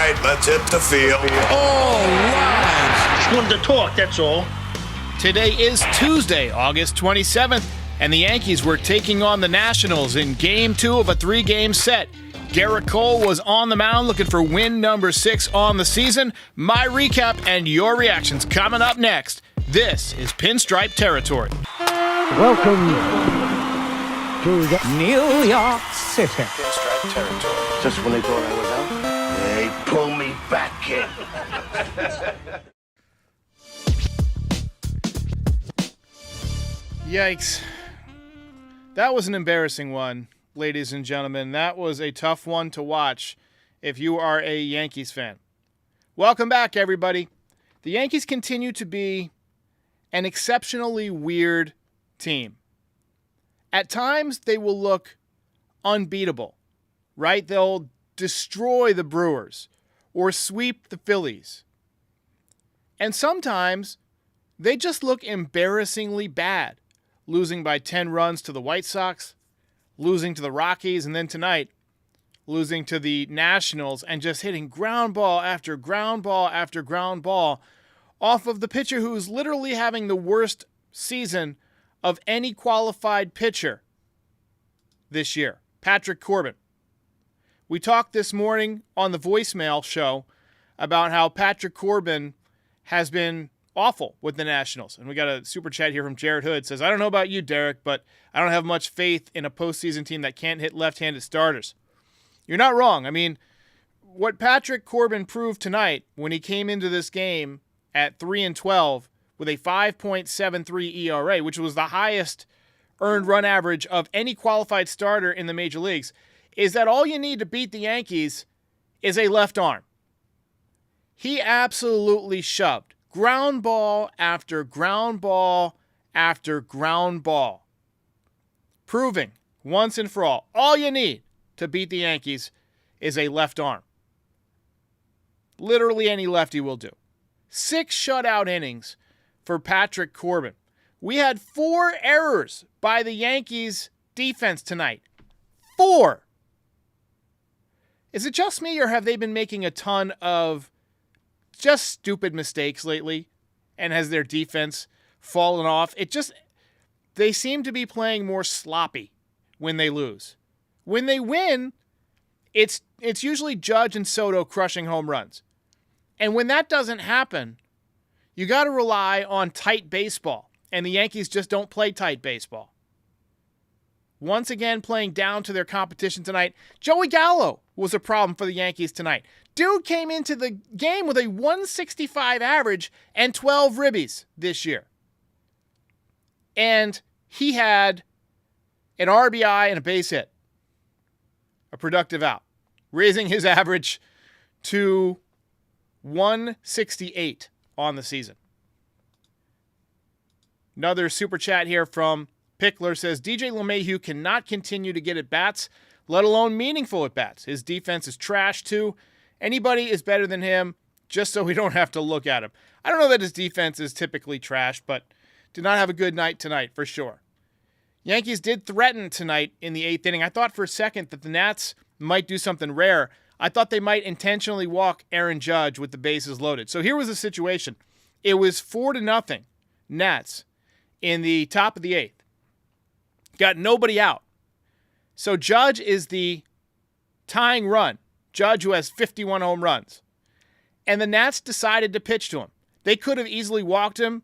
right, let's hit the field. All right. Just wanted to talk, that's all. Today is Tuesday, August 27th, and the Yankees were taking on the Nationals in Game 2 of a 3-game set. Gerrit Cole was on the mound looking for win number 6 on the season. My recap and your reactions coming up next. This is Pinstripe Territory. Welcome to the New York City. Pinstripe Territory. Just when they thought I was out, they pull me back in. Yikes. That was an embarrassing one, ladies and gentlemen. That was a tough one to watch if you are a Yankees fan. Welcome back, everybody. The Yankees continue to be an exceptionally weird team. At times, they will look unbeatable, right? They'll destroy the Brewers or sweep the Phillies. And sometimes, they just look embarrassingly bad, losing by 10 runs to the White Sox, losing to the Rockies, and then tonight, losing to the Nationals and just hitting ground ball after ground ball after ground ball off of the pitcher who's literally having the worst season of any qualified pitcher this year, Patrick Corbin. We talked this morning on the voicemail show about how Patrick Corbin has been awful with the Nationals. And we got a super chat here from Jared Hood. Says, I don't know about you, Derek, but I don't have much faith in a postseason team that can't hit left-handed starters. You're not wrong. I mean, what Patrick Corbin proved tonight when he came into this game at 3-12 with a 5.73 ERA, which was the highest earned run average of any qualified starter in the major leagues, is that all you need to beat the Yankees is a left arm. He absolutely shoved ground ball after ground ball after ground ball, proving once and for all you need to beat the Yankees is a left arm. Literally any lefty will do. 6 shutout innings for Patrick Corbin. We had 4 errors by the Yankees defense tonight. 4. Is it just me, or have they been making a ton of just stupid mistakes lately? And has their defense fallen off? They seem to be playing more sloppy when they lose. When they win, it's usually Judge and Soto crushing home runs. And when that doesn't happen, you got to rely on tight baseball. And the Yankees just don't play tight baseball. Once again, playing down to their competition tonight. Joey Gallo was a problem for the Yankees tonight. Dude came into the game with a 165 average and 12 ribbies this year. And he had an RBI and a base hit. A productive out. Raising his average to 168 on the season. Another super chat here from Pickler says, DJ LeMahieu cannot continue to get at bats, let alone meaningful at bats. His defense is trash too. Anybody is better than him, just so we don't have to look at him. I don't know that his defense is typically trash, but did not have a good night tonight for sure. Yankees did threaten tonight in the 8th inning. I thought for a second that the Nats might do something rare. I thought they might intentionally walk Aaron Judge with the bases loaded. So here was the situation. It was 4-0 Nats in the top of the 8th. Got nobody out. So Judge is the tying run. Judge, who has 51 home runs. And the Nats decided to pitch to him. They could have easily walked him,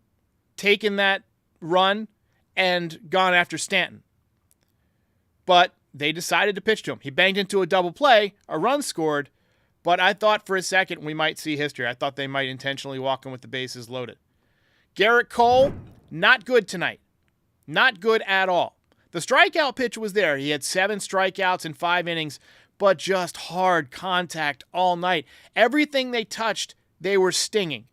taken that run, and gone after Stanton. But they decided to pitch to him. He banged into a double play, a run scored, but I thought for a second we might see history. I thought they might intentionally walk him with the bases loaded. Gerrit Cole, not good tonight. Not good at all. The strikeout pitch was there. He had 7 strikeouts in 5 innings, but just hard contact all night. Everything they touched, they were stinging.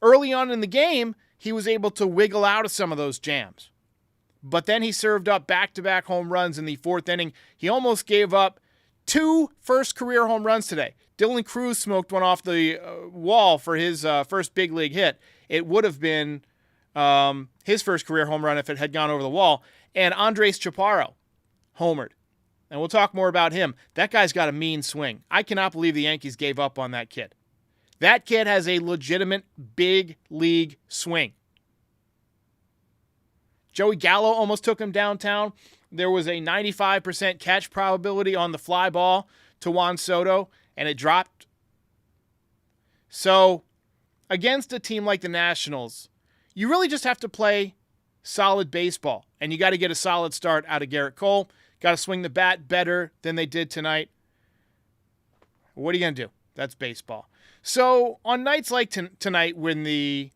Early on in the game, he was able to wiggle out of some of those jams. But then he served up back-to-back home runs in the 4th inning. He almost gave up 2 first career home runs today. Dylan Cruz smoked one off the wall for his first big league hit. It would have been his first career home run if it had gone over the wall. And Andres Chaparro homered and we'll talk more about him. That guy's got a mean swing. I cannot believe the Yankees gave up on that kid. That kid has a legitimate big league swing. Joey Gallo almost took him downtown. There was a 95% catch probability on the fly ball to Juan Soto, and it dropped. So, against a team like the Nationals, you really just have to play solid baseball, and you got to get a solid start out of Garrett Cole. Got to swing the bat better than they did tonight. What are you going to do? That's baseball. So, on nights like tonight when the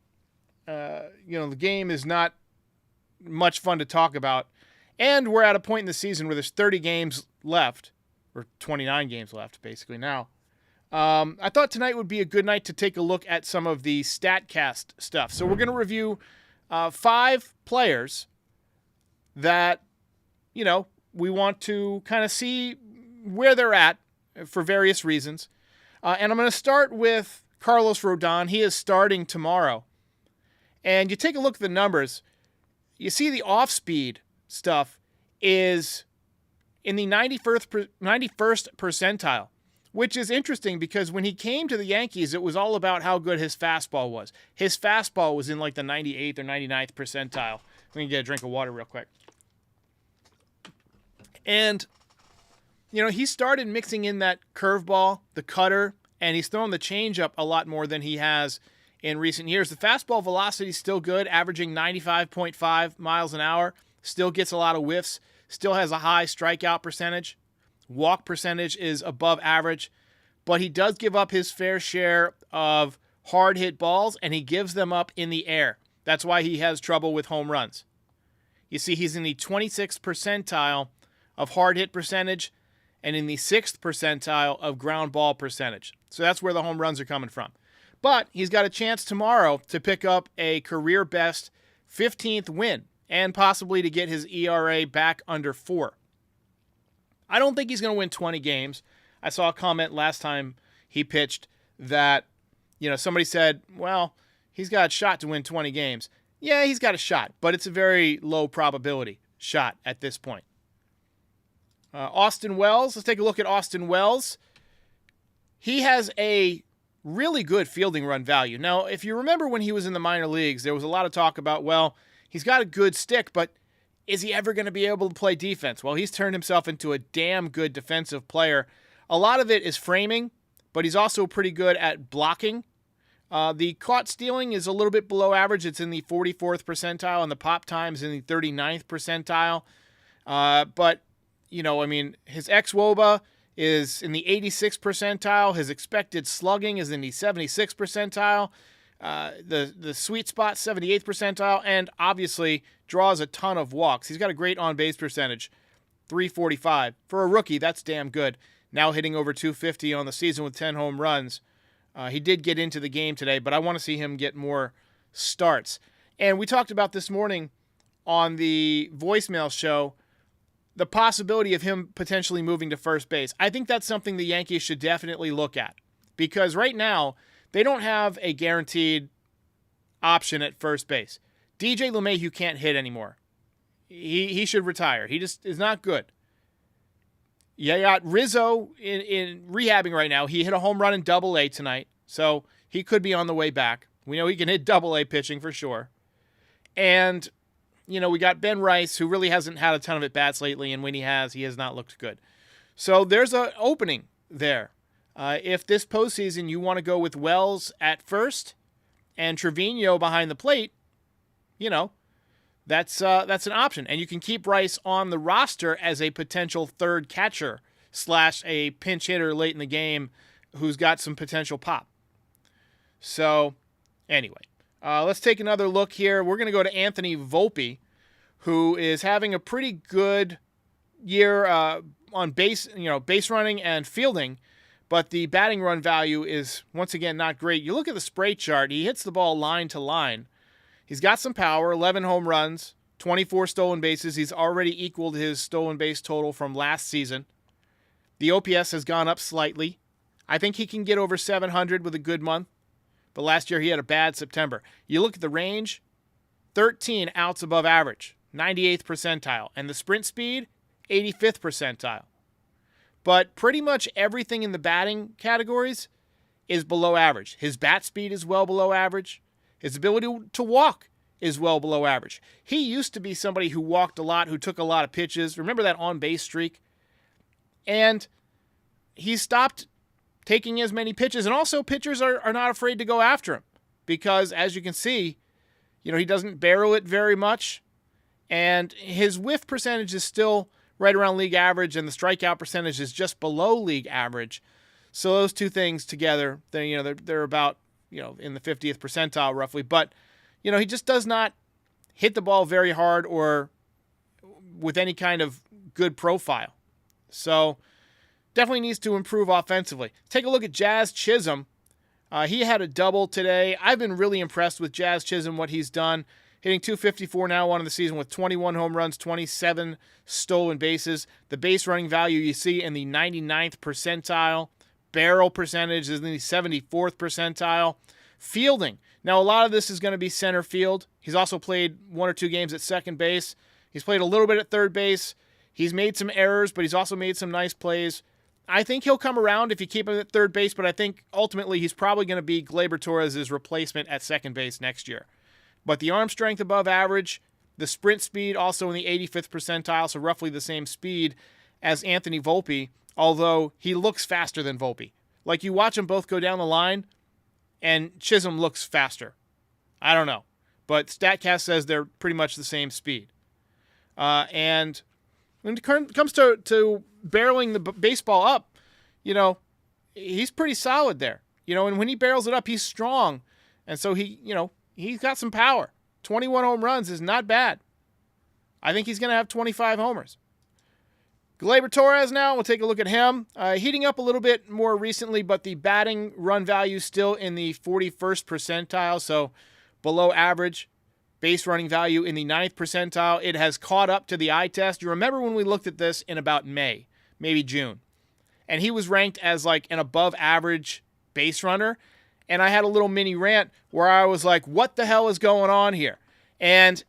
game is not much fun to talk about, and we're at a point in the season where there's 30 games left, or 29 games left basically now, I thought tonight would be a good night to take a look at some of the StatCast stuff. So we're going to review 5 players that, we want to kind of see where they're at for various reasons. And I'm going to start with Carlos Rodon. He is starting tomorrow. And you take a look at the numbers, you see the off-speed stuff is in the 91st percentile, which is interesting because when he came to the Yankees, it was all about how good his fastball was. His fastball was in like the 98th or 99th percentile. Let me get a drink of water real quick. And, he started mixing in that curveball, the cutter, and he's thrown the changeup a lot more than he has in recent years. The fastball velocity is still good, averaging 95.5 miles an hour. Still gets a lot of whiffs. Still has a high strikeout percentage. Walk percentage is above average. But he does give up his fair share of hard hit balls, and he gives them up in the air. That's why he has trouble with home runs. You see, he's in the 26th percentile of hard hit percentage and in the 6th percentile of ground ball percentage. So that's where the home runs are coming from. But he's got a chance tomorrow to pick up a career best 15th win and possibly to get his ERA back under 4. I don't think he's going to win 20 games. I saw a comment last time he pitched that, somebody said, well, he's got a shot to win 20 games. Yeah, he's got a shot, but it's a very low probability shot at this point. Austin Wells, let's take a look at Austin Wells. He has a really good fielding run value. Now, if you remember when he was in the minor leagues, there was a lot of talk about, well, he's got a good stick, but is he ever going to be able to play defense? Well, he's turned himself into a damn good defensive player. A lot of it is framing, but he's also pretty good at blocking. The caught stealing is a little bit below average. It's in the 44th percentile, and the pop time's in the 39th percentile. But, his ex-WOBA is in the 86th percentile. His expected slugging is in the 76th percentile. The sweet spot, 78th percentile, and obviously draws a ton of walks. He's got a great on-base percentage, 345. For a rookie, that's damn good. Now hitting over 250 on the season with 10 home runs. He did get into the game today, but I want to see him get more starts. And we talked about this morning on the voicemail show, the possibility of him potentially moving to first base. I think that's something the Yankees should definitely look at. Because right now, they don't have a guaranteed option at first base. DJ LeMahieu can't hit anymore. He should retire. He just is not good. You got Rizzo in rehabbing right now. He hit a home run in Double-A tonight, so he could be on the way back. We know he can hit Double-A pitching for sure. And, we got Ben Rice, who really hasn't had a ton of at-bats lately, and when he has not looked good. So there's an opening there. If this postseason you want to go with Wells at first and Trevino behind the plate, that's an option. And you can keep Rice on the roster as a potential third catcher / a pinch hitter late in the game who's got some potential pop. So anyway, let's take another look here. We're going to go to Anthony Volpe, who is having a pretty good year on base running and fielding. But the batting run value is, once again, not great. You look at the spray chart, he hits the ball line to line. He's got some power, 11 home runs, 24 stolen bases. He's already equaled his stolen base total from last season. The OPS has gone up slightly. I think he can get over 700 with a good month. But last year he had a bad September. You look at the range, 13 outs above average, 98th percentile. And the sprint speed, 85th percentile. but pretty much everything in the batting categories is below average. His bat speed is well below average. His ability to walk is well below average. He used to be somebody who walked a lot, who took a lot of pitches. Remember that on-base streak? And he stopped taking as many pitches. And also, pitchers are not afraid to go after him because, as you can see, he doesn't barrel it very much. And his whiff percentage is still right around league average, and the strikeout percentage is just below league average. So those two things together, they're about, in the 50th percentile roughly. But, he just does not hit the ball very hard or with any kind of good profile. So definitely needs to improve offensively. Take a look at Jazz Chisholm. He had a double today. I've been really impressed with Jazz Chisholm, what he's done. Hitting .254 now on in the season with 21 home runs, 27 stolen bases. The base running value you see in the 99th percentile. Barrel percentage is in the 74th percentile. Fielding. Now, a lot of this is going to be center field. He's also played 1 or 2 games at second base. He's played a little bit at third base. He's made some errors, but he's also made some nice plays. I think he'll come around if you keep him at third base, but I think ultimately he's probably going to be Gleyber Torres' replacement at second base next year. But the arm strength above average, the sprint speed also in the 85th percentile, so roughly the same speed as Anthony Volpe, although he looks faster than Volpe. Like, you watch them both go down the line, and Chisholm looks faster. I don't know. But StatCast says they're pretty much the same speed. And when it comes to barreling the baseball up, he's pretty solid there. And when he barrels it up, he's strong. And so he's got some power. 21 home runs is not bad. I think he's going to have 25 homers. Gleyber Torres now, we'll take a look at him. Heating up a little bit more recently, but the batting run value still in the 41st percentile, so below average. Base running value in the 9th percentile. It has caught up to the eye test. You remember when we looked at this in about May, maybe June, and he was ranked as like an above average base runner, and I had a little mini rant where I was like, what the hell is going on here? And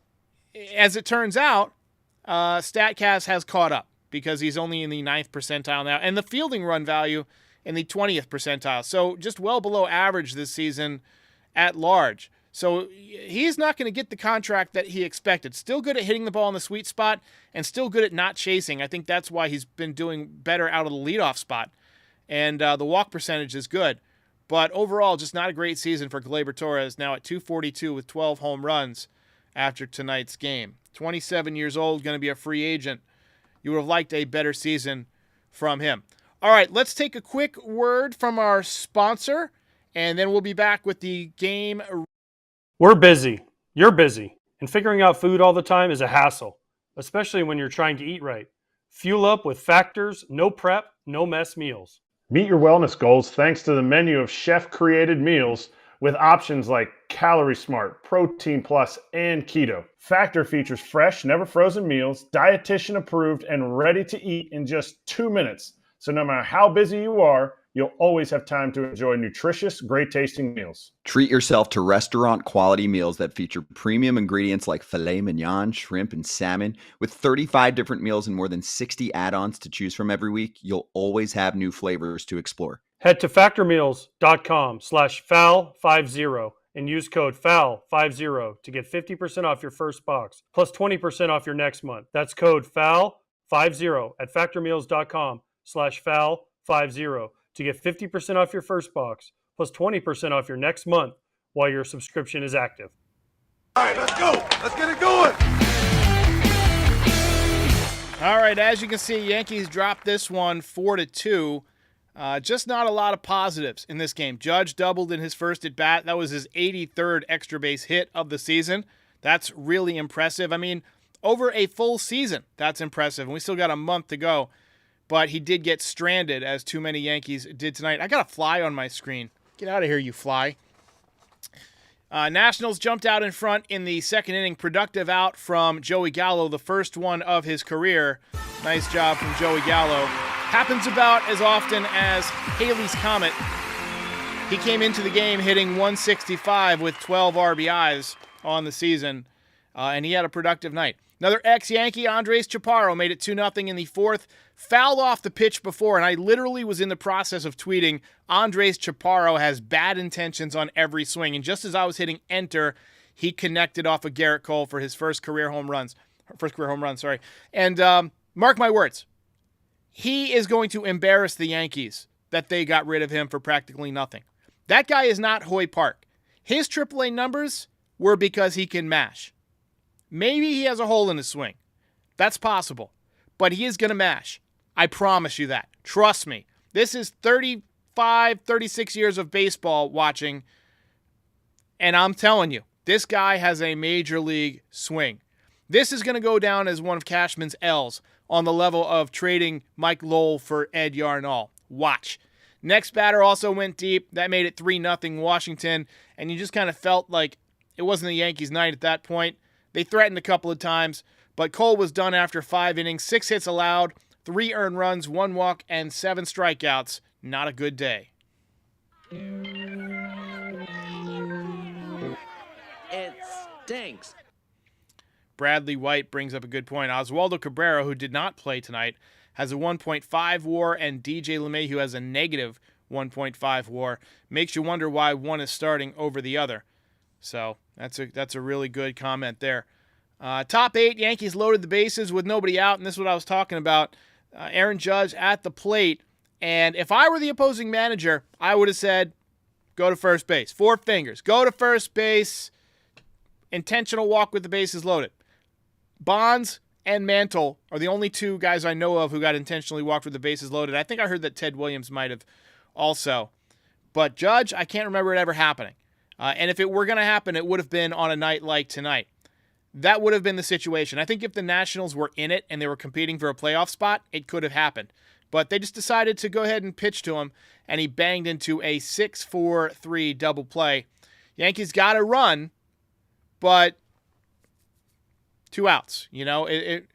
as it turns out, StatCast has caught up because he's only in the 9th percentile now, and the fielding run value in the 20th percentile. So just well below average this season at large. So he's not going to get the contract that he expected. Still good at hitting the ball in the sweet spot and still good at not chasing. I think that's why he's been doing better out of the leadoff spot. And the walk percentage is good. But overall, just not a great season for Gleyber Torres, now at .242 with 12 home runs after tonight's game. 27 years old, going to be a free agent. You would have liked a better season from him. All right, let's take a quick word from our sponsor, and then we'll be back with the game. We're busy. You're busy. And figuring out food all the time is a hassle, especially when you're trying to eat right. Fuel up with Factor's no prep, no mess meals. Meet your wellness goals thanks to the menu of chef-created meals with options like Calorie Smart, Protein Plus, and Keto. Factor features fresh, never frozen meals, dietitian approved, and ready to eat in just 2 minutes. So no matter how busy you are, you'll always have time to enjoy nutritious, great-tasting meals. Treat yourself to restaurant-quality meals that feature premium ingredients like filet mignon, shrimp, and salmon. With 35 different meals and more than 60 add-ons to choose from every week, you'll always have new flavors to explore. Head to factormeals.com/FOUL50 and use code FOUL50 to get 50% off your first box, plus 20% off your next month. That's code FOUL50 at factormeals.com/FOUL50 to get 50% off your first box, plus 20% off your next month while your subscription is active. All right, let's go. Let's get it going. All right, as you can see, Yankees dropped this one 4-2. Just not a lot of positives in this game. Judge doubled in his first at bat. That was his 83rd extra base hit of the season. That's really impressive. I mean, over a full season, that's impressive. And we still got a month to go. But he did get stranded, as too many Yankees did tonight. I got a fly on my screen. Get out of here, you fly. Nationals jumped out in front in the second inning. Productive out from Joey Gallo, the first one of his career. Nice job from Joey Gallo. Happens about as often as Haley's Comet. He came into the game hitting 165 with 12 RBIs on the season. and he had a productive night. Another ex-Yankee, Andres Chaparro, made it 2-0 in the fourth. Fouled off the pitch before, and I literally was in the process of tweeting, Andres Chaparro has bad intentions on every swing. And just as I was hitting enter, he connected off of Garrett Cole for his first career home run. And mark my words, he is going to embarrass the Yankees that they got rid of him for practically nothing. That guy is not Hoy Park. His AAA numbers were because he can mash. Maybe he has a hole in his swing. That's possible. But he is going to mash. I promise you that. Trust me. This is 35, 36 years of baseball watching, and I'm telling you, this guy has a major league swing. This is going to go down as one of Cashman's L's on the level of trading Mike Lowell for Ed Yarnall. Watch. Next batter also went deep. That made it 3-0 Washington, and you just kind of felt like it wasn't the Yankees' night at that point. They threatened a couple of times, but Cole was done after 5 innings, 6 hits allowed, 3 earned runs, 1 walk, and 7 strikeouts. Not a good day. It stinks. Bradley White brings up a good point. Oswaldo Cabrera, who did not play tonight, has a 1.5 WAR, and DJ LeMahieu has a negative 1.5 WAR. Makes you wonder why one is starting over the other. So that's a really good comment there. Top 8, Yankees loaded the bases with nobody out, and this is what I was talking about. Aaron Judge at the plate, and if I were the opposing manager, I would have said, go to first base. 4 fingers. Go to first base. Intentional walk with the bases loaded. Bonds and Mantle are the only 2 guys I know of who got intentionally walked with the bases loaded. I think I heard that Ted Williams might have also. But Judge, I can't remember it ever happening. And if it were going to happen, it would have been on a night like tonight. That would have been the situation. I think if the Nationals were in it and they were competing for a playoff spot, it could have happened. But they just decided to go ahead and pitch to him, and he banged into a 6-4-3 double play. Yankees got a run, but 2 outs. You know,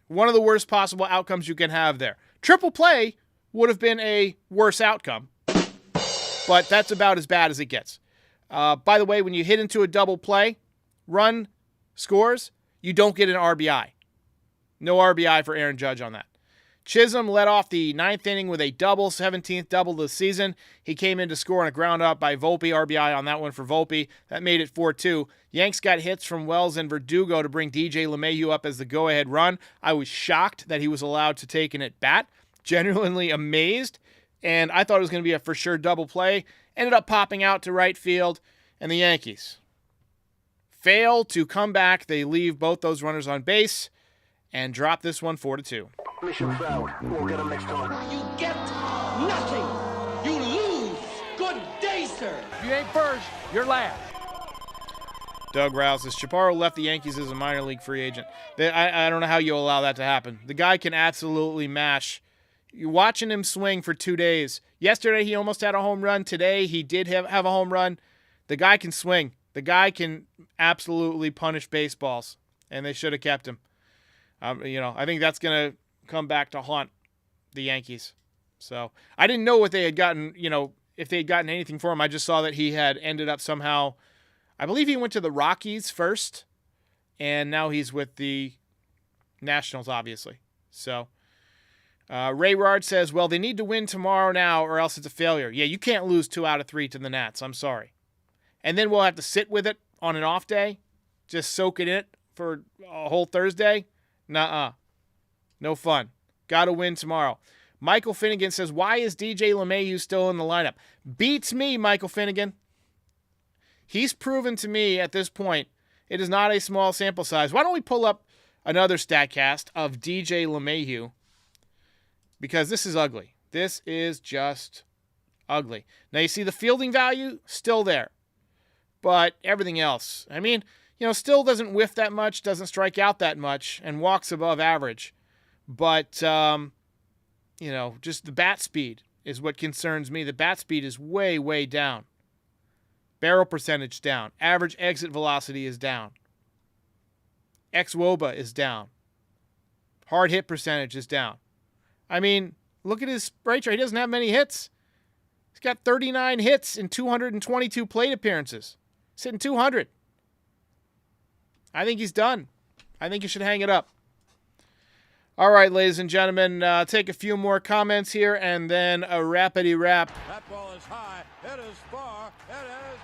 one of the worst possible outcomes you can have there. Triple play would have been a worse outcome, but that's about as bad as it gets. By the way, when you hit into a double play, run scores, you don't get an RBI. No RBI for Aaron Judge on that. Chisholm led off the 9th inning with a double, 17th double of the season. He came in to score on a ground out by Volpe, RBI on that one for Volpe. That made it 4-2. Yanks got hits from Wells and Verdugo to bring DJ LeMahieu up as the go-ahead run. I was shocked that he was allowed to take an at-bat. Genuinely amazed. And I thought it was going to be a for sure double play. Ended up popping out to right field. And the Yankees fail to come back. They leave both those runners on base and drop this one 4-2. Mission failed. We'll get him next time. You get nothing. You lose. Good day, sir. If you ain't first, you're last. Doug Rouse says Chaparro left the Yankees as a minor league free agent. I don't know how you allow that to happen. The guy can absolutely mash. You're watching him swing for 2 days. Yesterday, he almost had a home run. Today, he did have a home run. The guy can swing. The guy can absolutely punish baseballs, and they should have kept him. I think that's going to come back to haunt the Yankees. So I didn't know what they had gotten, if they had gotten anything for him. I just saw that he had ended up somehow, I believe he went to the Rockies first, and now he's with the Nationals, obviously. So Ray Rard says, well, they need to win tomorrow now or else it's a failure. Yeah, you can't lose 2 out of 3 to the Nats. I'm sorry. And then we'll have to sit with it on an off day, just soak it in it for a whole Thursday. Nuh-uh. No fun. Got to win tomorrow. Michael Finnegan says, why is DJ LeMahieu still in the lineup? Beats me, Michael Finnegan. He's proven to me at this point it is not a small sample size. Why don't we pull up another StatCast of DJ LeMahieu? Because this is ugly. This is just ugly. Now, you see the fielding value still there. But everything else, still doesn't whiff that much, doesn't strike out that much, and walks above average. But, just the bat speed is what concerns me. The bat speed is way, way down. Barrel percentage down. Average exit velocity is down. xWOBA is down. Hard hit percentage is down. Look at his strike rate. He doesn't have many hits. He's got 39 hits in 222 plate appearances. He's hitting 200. I think he's done. I think you should hang it up. All right, ladies and gentlemen, take a few more comments here and then a rapidy wrap. That ball is high. It is far. It is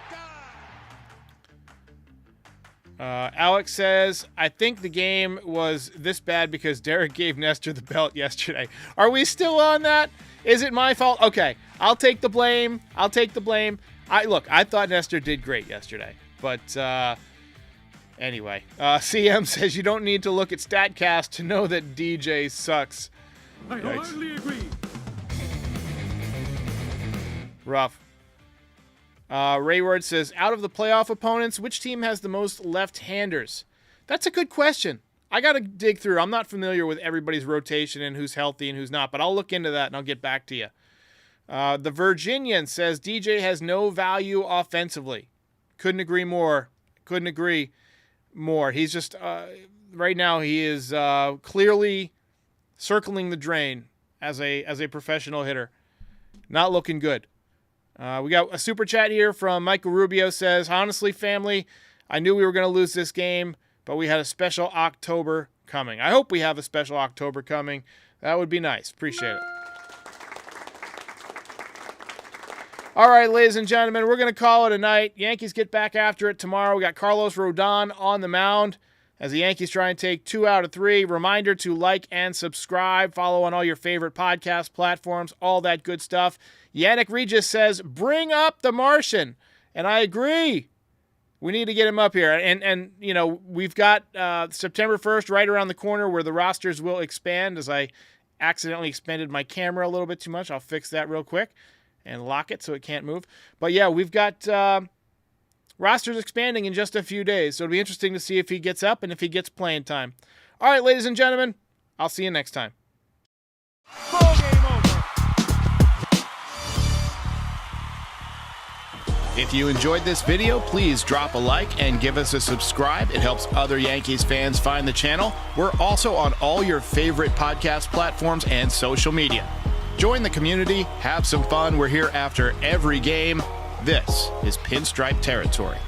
gone. Alex says, I think the game was this bad because Derek gave Nestor the belt yesterday. Are we still on that? Is it my fault? Okay, I'll take the blame. I thought Nestor did great yesterday. But anyway, CM says you don't need to look at StatCast to know that DJ sucks. I hardly agree. Rough. Rayward says, out of the playoff opponents, which team has the most left-handers? That's a good question. I got to dig through. I'm not familiar with everybody's rotation and who's healthy and who's not, but I'll look into that and I'll get back to you. The Virginian says DJ has no value offensively. Couldn't agree more. He's just, right now he is clearly circling the drain as a professional hitter. Not looking good. We got a super chat here from Michael Rubio says, honestly, family, I knew we were going to lose this game, but we had a special October coming. I hope we have a special October coming. That would be nice. Appreciate it. All right, ladies and gentlemen, we're going to call it a night. Yankees get back after it tomorrow. We got Carlos Rodon on the mound as the Yankees try and take 2 out of 3. Reminder to like and subscribe. Follow on all your favorite podcast platforms, all that good stuff. Yannick Regis says, bring up the Martian. And I agree. We need to get him up here. And you know, we've got September 1st right around the corner where the rosters will expand, as I accidentally expanded my camera a little bit too much. I'll fix that real quick and lock it so it can't move. But yeah, we've got rosters expanding in just a few days. So it'll be interesting to see if he gets up and if he gets playing time. All right, ladies and gentlemen, I'll see you next time. Ball game over. If you enjoyed this video, please drop a like and give us a subscribe. It helps other Yankees fans find the channel. We're also on all your favorite podcast platforms and social media. Join the community, have some fun. We're here after every game. This is Pinstripe Territory.